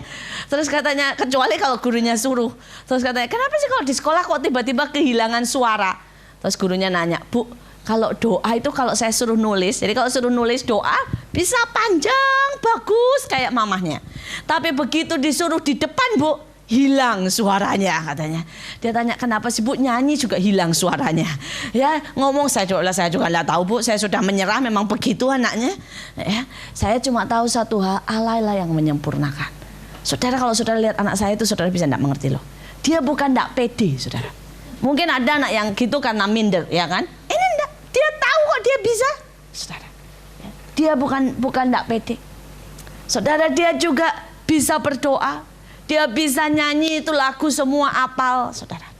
Terus katanya, kecuali kalau gurunya suruh. Terus katanya, "Kenapa sih kalau di sekolah kok tiba-tiba kehilangan suara?" Terus gurunya nanya, "Bu, kalau doa itu kalau saya suruh nulis, jadi kalau suruh nulis doa bisa panjang, bagus kayak mamahnya. Tapi begitu disuruh di depan, Bu, hilang suaranya," katanya. Dia tanya, "Kenapa sih, Bu, nyanyi juga hilang suaranya?" Ya ngomong, saya juga nggak tahu, Bu, saya sudah menyerah, memang begitu anaknya. Ya, saya cuma tahu satu hal, Allah lah yang menyempurnakan. Saudara, kalau saudara lihat anak saya itu, saudara bisa tidak mengerti loh. Dia bukan tidak pede, saudara. Mungkin ada anak yang gitu karena minder, ya kan? Ini enggak, dia tahu kok dia bisa, saudara. Dia bukan tidak pede. Saudara, dia juga bisa berdoa. Dia bisa nyanyi itu lagu semua apal, saudara.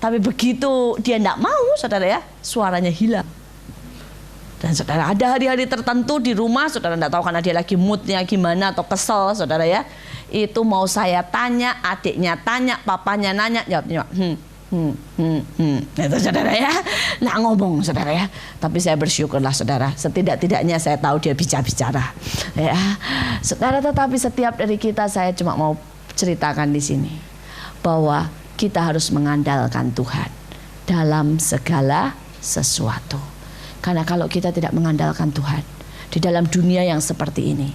Tapi begitu dia tidak mau, saudara ya, suaranya hilang. Dan saudara, ada hari-hari tertentu di rumah, saudara tidak tahu karena dia lagi moodnya gimana atau kesel, saudara ya. Itu mau saya tanya, adiknya tanya, papanya nanya, jawabnya itu, saudara ya. Nah ngomong, saudara ya. Tapi saya bersyukurlah, saudara, setidak-tidaknya saya tahu dia bisa bicara ya, saudara. Tetapi setiap dari kita, saya cuma mau ceritakan di sini bahwa kita harus mengandalkan Tuhan dalam segala sesuatu. Karena kalau kita tidak mengandalkan Tuhan di dalam dunia yang seperti ini,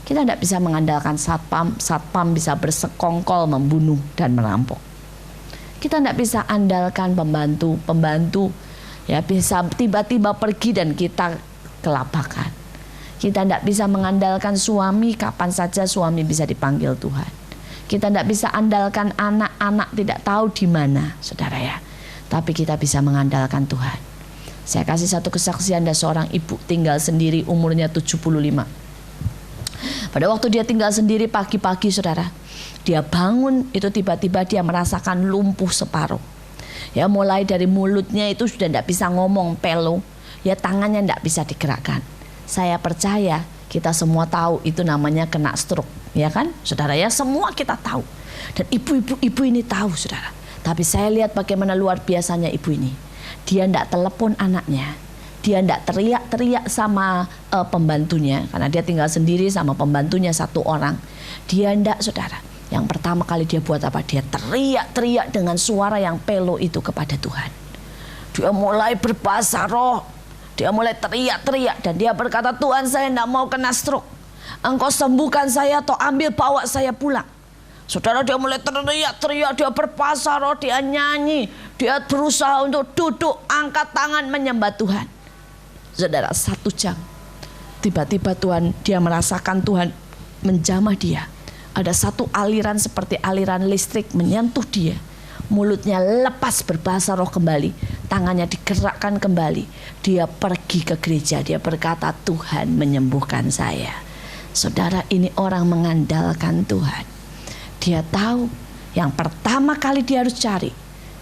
kita tidak bisa mengandalkan satpam bisa bersekongkol membunuh dan merampok. Kita tidak bisa andalkan pembantu ya, bisa tiba-tiba pergi dan kita kelabakan. Kita tidak bisa mengandalkan suami, kapan saja suami bisa dipanggil Tuhan. Kita tidak bisa andalkan anak-anak tidak tahu di mana, saudara ya. tapi kita bisa mengandalkan Tuhan. Saya kasih satu kesaksian, ada seorang ibu tinggal sendiri, umurnya 75. Pada waktu dia tinggal sendiri pagi-pagi, saudara, dia bangun itu tiba-tiba dia merasakan lumpuh separuh. Ya, mulai dari mulutnya itu sudah tidak bisa ngomong, pelo. Ya, tangannya tidak bisa digerakkan. Saya percaya kita semua tahu itu namanya kena stroke, ya kan, saudara ya, semua kita tahu. Dan ibu ini tahu, saudara. Tapi saya lihat bagaimana luar biasanya ibu ini. Dia tidak telepon anaknya, dia tidak teriak-teriak sama pembantunya, karena dia tinggal sendiri sama pembantunya satu orang. Dia tidak, saudara. Yang pertama kali dia buat apa? Dia teriak-teriak dengan suara yang pelo itu kepada Tuhan. Dia mulai berbahasa roh. Dia mulai teriak-teriak dan dia berkata, Tuhan, saya tidak mau kena stroke. Engkau sembuhkan saya atau bawa saya pulang. Saudara, dia mulai teriak-teriak, dia berbahasa roh, dia nyanyi. Dia berusaha untuk duduk, angkat tangan, menyembah Tuhan. Saudara, 1 jam. Tiba-tiba dia merasakan Tuhan menjamah dia. Ada satu aliran seperti aliran listrik menyentuh dia. Mulutnya lepas berbahasa roh kembali, tangannya digerakkan kembali. Dia pergi ke gereja, dia berkata, Tuhan menyembuhkan saya. Saudara, ini orang mengandalkan Tuhan. Dia tahu yang pertama kali dia harus cari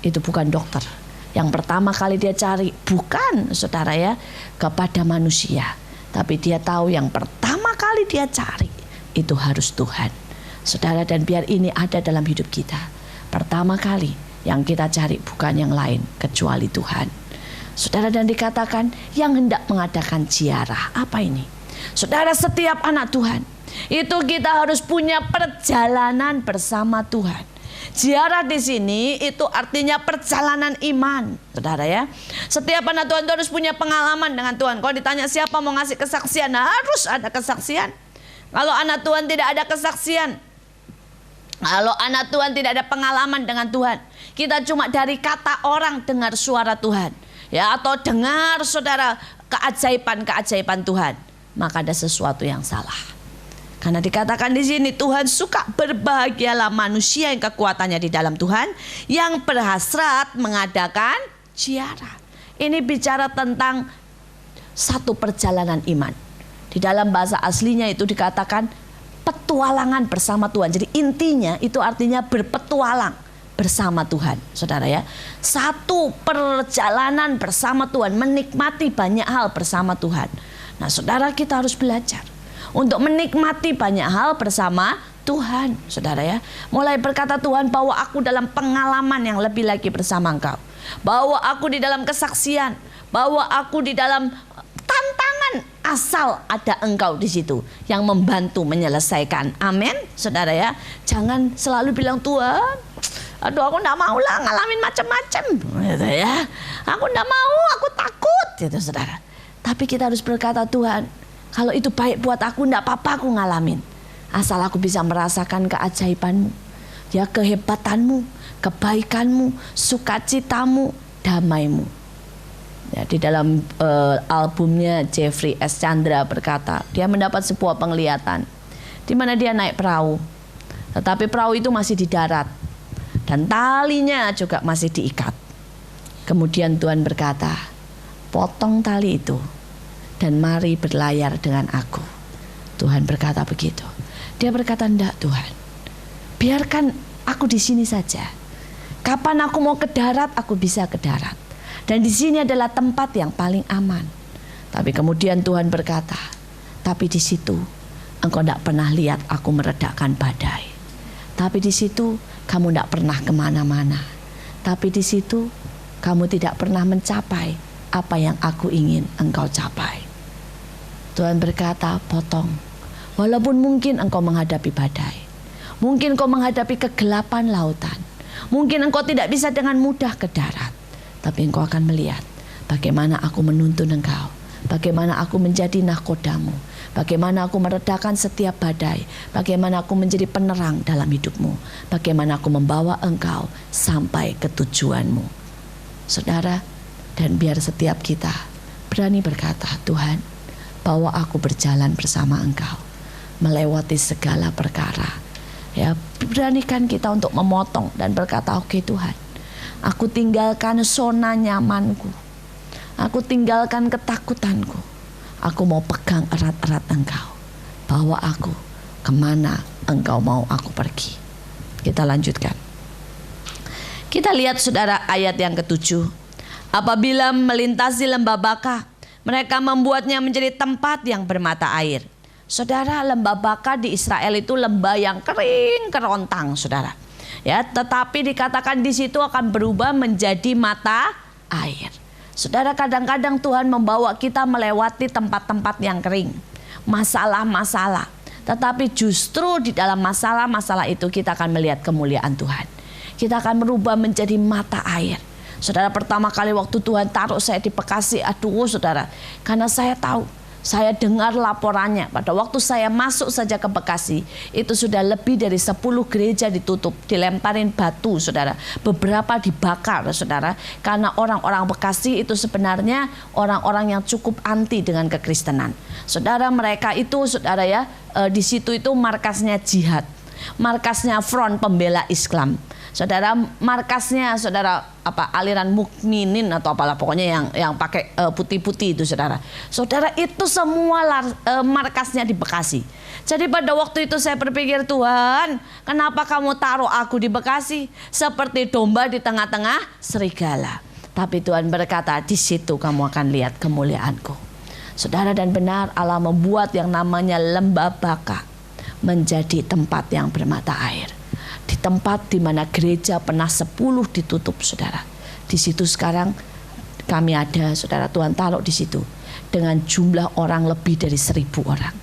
itu bukan dokter. Yang pertama kali dia cari bukan, saudara ya, kepada manusia. Tapi dia tahu yang pertama kali dia cari itu harus Tuhan. Saudara, dan biar ini ada dalam hidup kita. Pertama kali yang kita cari bukan yang lain kecuali Tuhan. Saudara, dan dikatakan yang hendak mengadakan ziarah. Apa ini? Saudara, setiap anak Tuhan itu kita harus punya perjalanan bersama Tuhan. Ziarah di sini itu artinya perjalanan iman, saudara ya. Setiap anak Tuhan itu harus punya pengalaman dengan Tuhan. Kalau ditanya siapa mau ngasih kesaksian, harus ada kesaksian. Kalau anak Tuhan tidak ada kesaksian, kalau anak Tuhan tidak ada pengalaman dengan Tuhan, kita cuma dari kata orang dengar suara Tuhan, ya, atau dengar, saudara, keajaiban Tuhan, maka ada sesuatu yang salah. Karena dikatakan di sini Tuhan suka berbahagialah manusia yang kekuatannya di dalam Tuhan, yang berhasrat mengadakan ziarah. Ini bicara tentang satu perjalanan iman. Di dalam bahasa aslinya itu dikatakan petualangan bersama Tuhan. Jadi intinya itu artinya berpetualang bersama Tuhan, saudara ya. Satu perjalanan bersama Tuhan, menikmati banyak hal bersama Tuhan. Nah, saudara, kita harus belajar untuk menikmati banyak hal bersama Tuhan, saudara ya. Mulai berkata, Tuhan, bawa aku dalam pengalaman yang lebih lagi bersama Engkau. Bawa aku di dalam kesaksian, bawa aku di dalam tantangan, asal ada Engkau di situ yang membantu menyelesaikan. Amin, saudara ya. Jangan selalu bilang, Tuhan, aduh, aku enggak mau lah ngalamin macam-macam, gitu ya. Aku enggak mau, aku takut, gitu, saudara. Tapi kita harus berkata, Tuhan, kalau itu baik buat aku, enggak apa-apa aku ngalamin. Asal aku bisa merasakan keajaiban-Mu, ya, kehebatan-Mu, kebaikan-Mu, sukacitamu, damai-Mu. Ya, di dalam albumnya Jeffrey S. Chandra berkata, dia mendapat sebuah penglihatan di mana dia naik perahu, tetapi perahu itu masih di darat dan talinya juga masih diikat. Kemudian Tuhan berkata, potong tali itu dan mari berlayar dengan aku. Tuhan berkata begitu. Dia berkata, enggak Tuhan, biarkan aku di sini saja. Kapan aku mau ke darat, aku bisa ke darat. Dan di sini adalah tempat yang paling aman. Tapi kemudian Tuhan berkata, tapi di situ engkau tidak pernah lihat aku meredakan badai. Tapi di situ kamu tidak pernah kemana-mana. Tapi di situ kamu tidak pernah mencapai apa yang aku ingin engkau capai. Tuhan berkata, potong. Walaupun mungkin engkau menghadapi badai, mungkin engkau menghadapi kegelapan lautan, mungkin engkau tidak bisa dengan mudah ke darat, tapi engkau akan melihat bagaimana aku menuntun engkau, bagaimana aku menjadi nahkodamu, bagaimana aku meredakan setiap badai, bagaimana aku menjadi penerang dalam hidupmu, bagaimana aku membawa engkau sampai ke tujuanmu. Saudara, dan biar setiap kita berani berkata, Tuhan, bawa aku berjalan bersama engkau, melewati segala perkara. Ya, beranikan kita untuk memotong dan berkata, oke Tuhan, Aku tinggalkan zona nyamanku. Aku tinggalkan ketakutanku. Aku mau pegang erat-erat Engkau. Bawa aku kemana Engkau mau aku pergi. Kita lanjutkan. Kita lihat saudara ayat yang ke-7. Apabila melintasi lembah Baka, mereka membuatnya menjadi tempat yang bermata air. Saudara, lembah Baka di Israel itu lembah yang kering kerontang, saudara. Ya, tetapi dikatakan di situ akan berubah menjadi mata air. Saudara, kadang-kadang Tuhan membawa kita melewati tempat-tempat yang kering, masalah-masalah. Tetapi justru di dalam masalah-masalah itu kita akan melihat kemuliaan Tuhan. Kita akan berubah menjadi mata air. Saudara, pertama kali waktu Tuhan taruh saya di Bekasi, aduh saudara, karena saya tahu, saya dengar laporannya pada waktu saya masuk saja ke Bekasi, itu sudah lebih dari 10 gereja ditutup, dilemparin batu saudara, beberapa dibakar saudara, karena orang-orang Bekasi itu sebenarnya orang-orang yang cukup anti dengan kekristenan. Saudara, mereka itu saudara ya, di situ itu markasnya jihad, markasnya front pembela Islam. Saudara, markasnya saudara aliran mukminin atau apalah pokoknya yang pakai putih-putih itu saudara. Saudara, itu semua markasnya di Bekasi. Jadi pada waktu itu saya berpikir, Tuhan, kenapa kamu taruh aku di Bekasi seperti domba di tengah-tengah serigala? Tapi Tuhan berkata, di situ kamu akan lihat kemuliaanku. Saudara, dan benar Allah membuat yang namanya lembah Baka menjadi tempat yang bermata air. Di tempat di mana gereja pernah 10 ditutup, saudara. Di situ sekarang kami ada, saudara, Tuhan taruh di situ dengan jumlah orang lebih dari 1000 orang.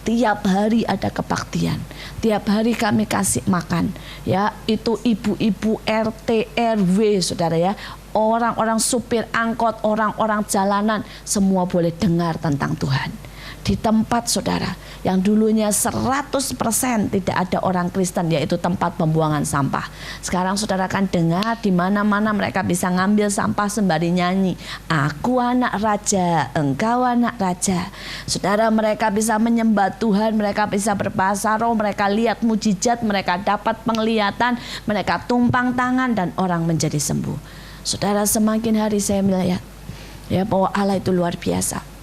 Tiap hari ada kebaktian, tiap hari kami kasih makan, ya itu ibu-ibu RT RW, saudara ya, orang-orang supir angkot, orang-orang jalanan, semua boleh dengar tentang Tuhan. Di tempat saudara yang dulunya 100% tidak ada orang Kristen, yaitu tempat pembuangan sampah. Sekarang saudara kan dengar di mana-mana mereka bisa ngambil sampah sembari nyanyi, aku anak raja, engkau anak raja. Saudara, mereka bisa menyembah Tuhan, mereka bisa berbahasa roh, mereka lihat mujizat, mereka dapat penglihatan, mereka tumpang tangan dan orang menjadi sembuh. Saudara, semakin hari saya melihat ya bahwa Allah itu luar biasa.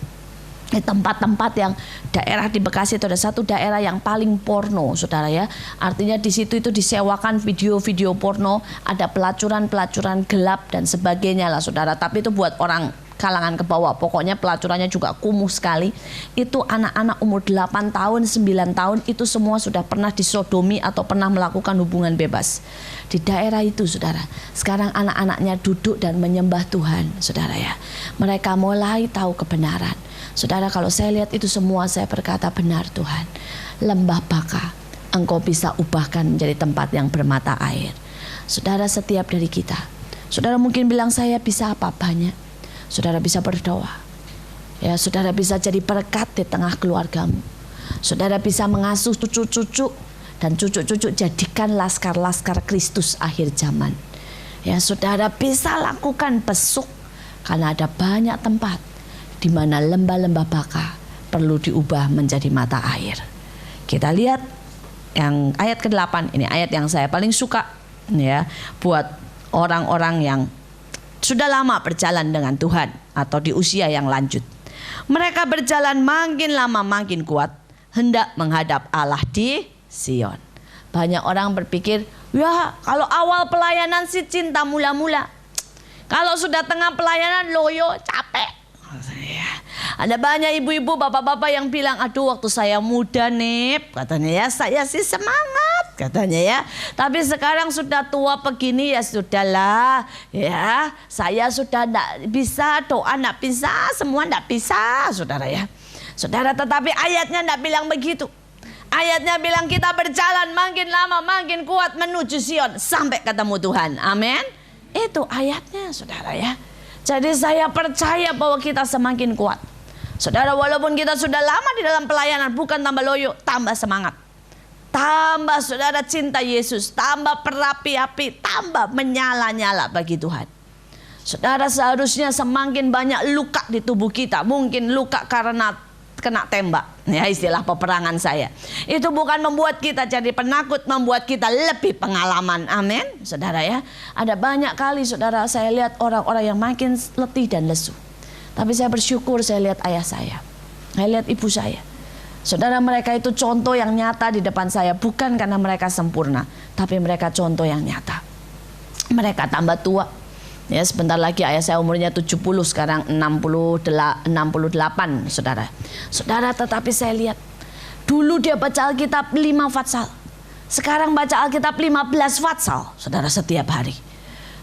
Di tempat-tempat yang daerah di Bekasi itu ada satu daerah yang paling porno, saudara ya. Artinya di situ itu disewakan video-video porno, ada pelacuran-pelacuran gelap dan sebagainya lah, saudara. Tapi itu buat orang kalangan ke bawah. Pokoknya pelacurannya juga kumuh sekali. Itu anak-anak umur 8 tahun, 9 tahun itu semua sudah pernah disodomi atau pernah melakukan hubungan bebas. Di daerah itu, saudara. Sekarang anak-anaknya duduk dan menyembah Tuhan, saudara ya. Mereka mulai tahu kebenaran. Saudara, kalau saya lihat itu semua, saya berkata, benar Tuhan, lembah Baka Engkau bisa ubahkan menjadi tempat yang bermata air. Saudara, setiap dari kita, saudara mungkin bilang, saya bisa apa? Banyak. Saudara bisa berdoa, ya, saudara bisa jadi berkat di tengah keluargamu. Saudara bisa mengasuh cucu-cucu, dan cucu-cucu jadikan laskar-laskar Kristus akhir zaman. Ya, saudara bisa lakukan besuk, karena ada banyak tempat di mana lembah-lembah Baka perlu diubah menjadi mata air. Kita lihat yang ayat ke-8, ini ayat yang saya paling suka ya, buat orang-orang yang sudah lama berjalan dengan Tuhan atau di usia yang lanjut. Mereka berjalan makin lama makin kuat, hendak menghadap Allah di Sion. Banyak orang berpikir, ya kalau awal pelayanan sih cinta mula-mula, kalau sudah tengah pelayanan loyo, capek. Ada banyak ibu-ibu, bapak-bapak yang bilang, aduh waktu saya muda nih, katanya ya, saya sih semangat, katanya ya. Tapi sekarang sudah tua begini, ya sudahlah, ya saya sudah tidak bisa, doa tidak bisa, semua tidak bisa, saudara ya. Saudara, tetapi ayatnya tidak bilang begitu. Ayatnya bilang kita berjalan makin lama makin kuat menuju Sion sampai ketemu Tuhan. Amin. Itu ayatnya, saudara ya. Jadi saya percaya bahwa kita semakin kuat. Saudara, walaupun kita sudah lama di dalam pelayanan, bukan tambah loyo, tambah semangat. Tambah saudara cinta Yesus, tambah berapi-api, tambah menyala-nyala bagi Tuhan. Saudara, seharusnya semakin banyak luka di tubuh kita. Mungkin luka karena kena tembak. Ya, istilah peperangan saya. Itu bukan membuat kita jadi penakut, membuat kita lebih pengalaman. Amin. Saudara ya. Ada banyak kali saudara saya lihat orang-orang yang makin letih dan lesu. Tapi saya bersyukur saya lihat ayah saya. Saya lihat ibu saya. Saudara, mereka itu contoh yang nyata di depan saya. Bukan karena mereka sempurna, tapi mereka contoh yang nyata. Mereka tambah tua. Ya, sebentar lagi ayah saya umurnya 70, sekarang 68, saudara. Saudara, tetapi saya lihat dulu dia baca Alkitab 5 fatsal. Sekarang baca Alkitab 15 fatsal, saudara, setiap hari.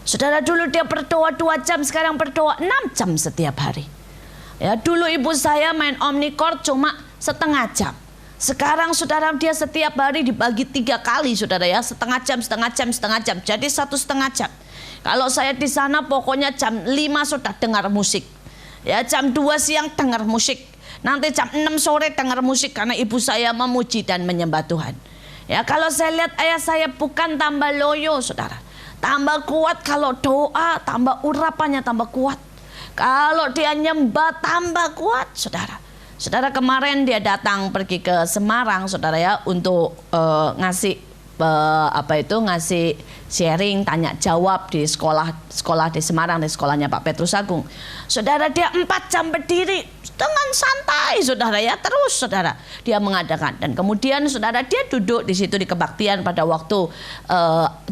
Saudara, dulu dia berdoa 2 jam, sekarang berdoa 6 jam setiap hari. Ya, dulu ibu saya main omnichord cuma setengah jam. Sekarang saudara, dia setiap hari dibagi 3 kali, saudara ya, setengah jam, jadi 1,5 jam. Kalau saya di sana pokoknya jam 5 sudah dengar musik. Ya, jam 2 siang dengar musik. Nanti jam 6 sore dengar musik karena ibu saya memuji dan menyembah Tuhan. Ya, kalau saya lihat ayah saya bukan tambah loyo, saudara. Tambah kuat kalau doa, tambah urapannya tambah kuat. Kalau dia nyembah tambah kuat, saudara. Saudara, kemarin dia datang pergi ke Semarang, saudara ya, untuk ngasih ngasih sharing, tanya jawab di sekolah di Semarang, di sekolahnya Pak Petrus Agung. Saudara, dia 4 jam berdiri dengan santai, saudara ya, terus saudara dia mengadakan. Dan kemudian saudara, dia duduk di situ di kebaktian pada waktu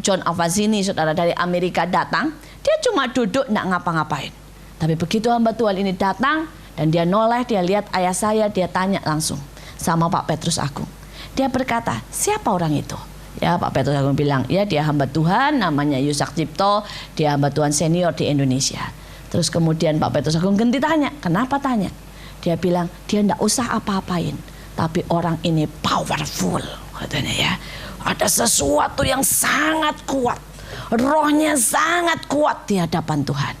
John Avazini, saudara, dari Amerika datang. Dia cuma duduk nggak ngapa-ngapain. Tapi begitu hamba Tuhan ini datang dan dia noleh, dia lihat ayah saya, dia tanya langsung sama Pak Petrus Agung. Dia berkata, siapa orang itu? Ya, Pak Petrus Agung bilang, ya dia hamba Tuhan, namanya Yusak Cipto, dia hamba Tuhan senior di Indonesia. Terus kemudian Pak Petrus Agung ganti tanya, kenapa tanya? Dia bilang, dia enggak usah apa-apain, tapi orang ini powerful, katanya ya. Ada sesuatu yang sangat kuat, rohnya sangat kuat di hadapan Tuhan.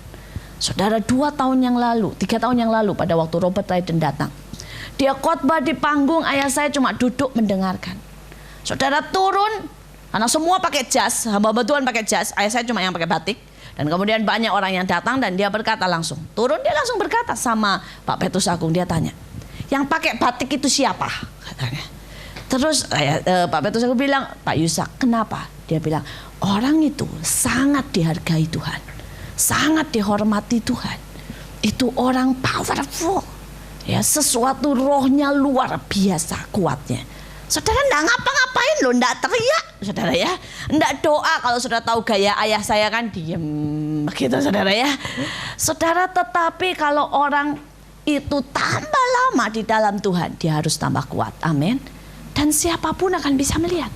Saudara, 2 tahun yang lalu, 3 tahun yang lalu pada waktu Robert Raiden datang, dia khotbah di panggung, ayah saya cuma duduk mendengarkan. Saudara, turun, karena semua pakai jas, hamba Tuhan pakai jas, ayah saya cuma yang pakai batik. Dan kemudian banyak orang yang datang dan dia berkata langsung, turun dia langsung berkata sama Pak Petrus Agung, dia tanya, yang pakai batik itu siapa? Katanya. Terus Pak Petrus Agung bilang, Pak Yusak, kenapa? Dia bilang, orang itu sangat dihargai Tuhan, sangat dihormati Tuhan. Itu orang powerful, ya, sesuatu rohnya luar biasa kuatnya. Saudara, enggak ngapa-ngapain loh, enggak teriak, saudara ya, enggak doa. Kalau sudah tahu gaya ayah saya kan diem begitu, saudara ya. Saudara, tetapi kalau orang itu tambah lama di dalam Tuhan, dia harus tambah kuat, amin. Dan siapapun akan bisa melihat,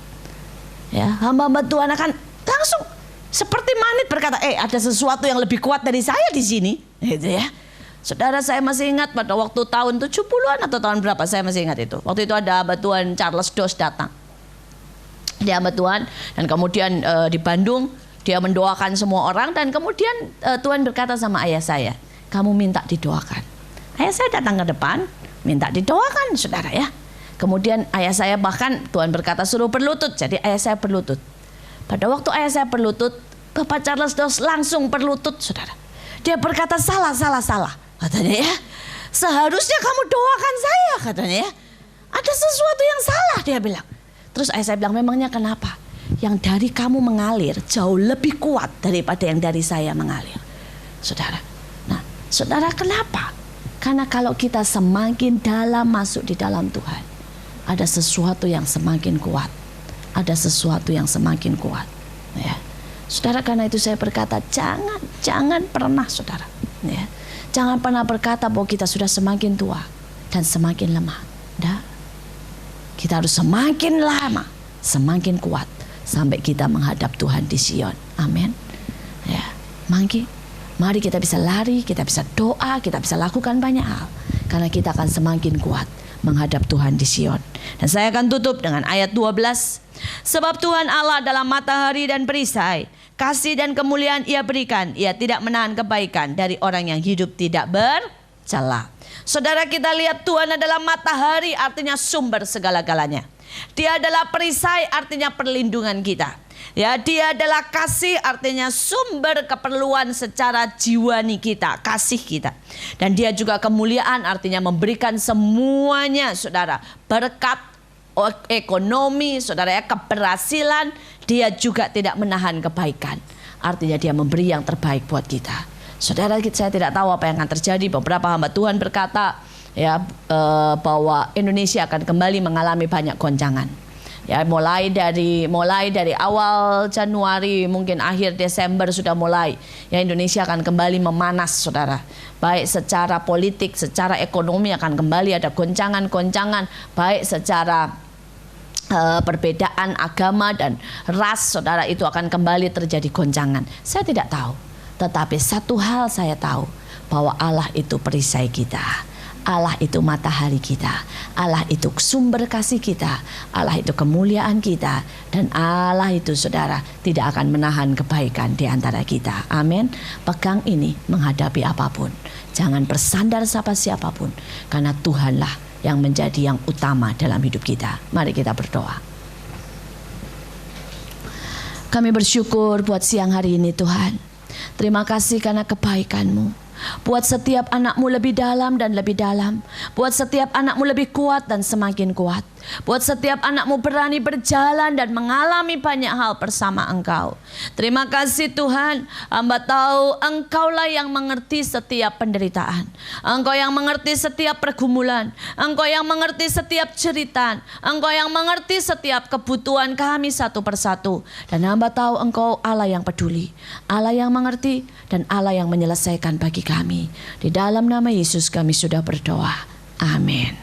ya, hamba-hamba Tuhan akan langsung seperti magnet berkata, ada sesuatu yang lebih kuat dari saya di sini, gitu ya. Saudara, saya masih ingat pada waktu tahun 70-an atau tahun berapa, saya masih ingat itu. Waktu itu ada hamba Tuhan Charles Dos datang. Dia hamba Tuhan dan kemudian di Bandung dia mendoakan semua orang dan kemudian Tuhan berkata sama ayah saya, kamu minta didoakan. Ayah saya datang ke depan, minta didoakan, saudara ya. Kemudian ayah saya bahkan Tuhan berkata suruh berlutut, jadi ayah saya berlutut. Pada waktu ayah saya berlutut, Bapak Charles Dos langsung berlutut, saudara. Dia berkata salah, katanya ya. Seharusnya kamu doakan saya, katanya ya. Ada sesuatu yang salah, dia bilang. Terus ayah saya bilang, memangnya kenapa? Yang dari kamu mengalir jauh lebih kuat daripada yang dari saya mengalir, saudara. Nah, saudara, kenapa? Karena kalau kita semakin dalam masuk di dalam Tuhan, ada sesuatu yang semakin kuat. Ada sesuatu yang semakin kuat, ya. Saudara, karena itu saya berkata, jangan pernah, saudara, ya, jangan pernah berkata bahwa kita sudah semakin tua dan semakin lemah. Dah, kita harus semakin lama, semakin kuat sampai kita menghadap Tuhan di Sion. Amin. Ya, mari kita bisa lari, kita bisa doa, kita bisa lakukan banyak hal karena kita akan semakin kuat menghadap Tuhan di Sion. Dan saya akan tutup dengan ayat 12. Sebab Tuhan Allah adalah matahari dan perisai, kasih dan kemuliaan Ia berikan. Ia tidak menahan kebaikan dari orang yang hidup tidak bercela. Saudara, kita lihat Tuhan adalah matahari, artinya sumber segala-galanya. Dia adalah perisai, artinya perlindungan kita. Ya, dia adalah kasih, artinya sumber keperluan secara jiwani kita, kasih kita. Dan dia juga kemuliaan, artinya memberikan semuanya, saudara. Berkat ekonomi, saudara, ya, keberhasilan. Dia juga tidak menahan kebaikan. Artinya dia memberi yang terbaik buat kita. Saudara, saya tidak tahu apa yang akan terjadi. Beberapa hamba Tuhan berkata ya bahwa Indonesia akan kembali mengalami banyak goncangan. Ya, mulai dari awal Januari, mungkin akhir Desember sudah mulai. Ya, Indonesia akan kembali memanas, saudara. Baik secara politik, secara ekonomi akan kembali ada goncangan-goncangan. Baik secara perbedaan agama dan ras, saudara, itu akan kembali terjadi goncangan. Saya tidak tahu. Tetapi satu hal saya tahu, bahwa Allah itu perisai kita. Allah itu matahari kita, Allah itu sumber kasih kita, Allah itu kemuliaan kita, dan Allah itu, saudara, tidak akan menahan kebaikan di antara kita. Amin. Pegang ini menghadapi apapun. Jangan bersandar siapapun, karena Tuhanlah yang menjadi yang utama dalam hidup kita. Mari kita berdoa. Kami bersyukur buat siang hari ini, Tuhan. Terima kasih karena kebaikan-Mu. Buat setiap anakmu lebih dalam dan lebih dalam. Buat setiap anakmu lebih kuat dan semakin kuat. Buat setiap anakmu berani berjalan dan mengalami banyak hal bersama Engkau. Terima kasih Tuhan. Hamba tahu Engkaulah yang mengerti setiap penderitaan. Engkau yang mengerti setiap pergumulan. Engkau yang mengerti setiap cerita. Engkau yang mengerti setiap kebutuhan kami satu persatu. Dan hamba tahu Engkau Allah yang peduli, Allah yang mengerti, dan Allah yang menyelesaikan bagi kami. Di dalam nama Yesus kami sudah berdoa. Amin.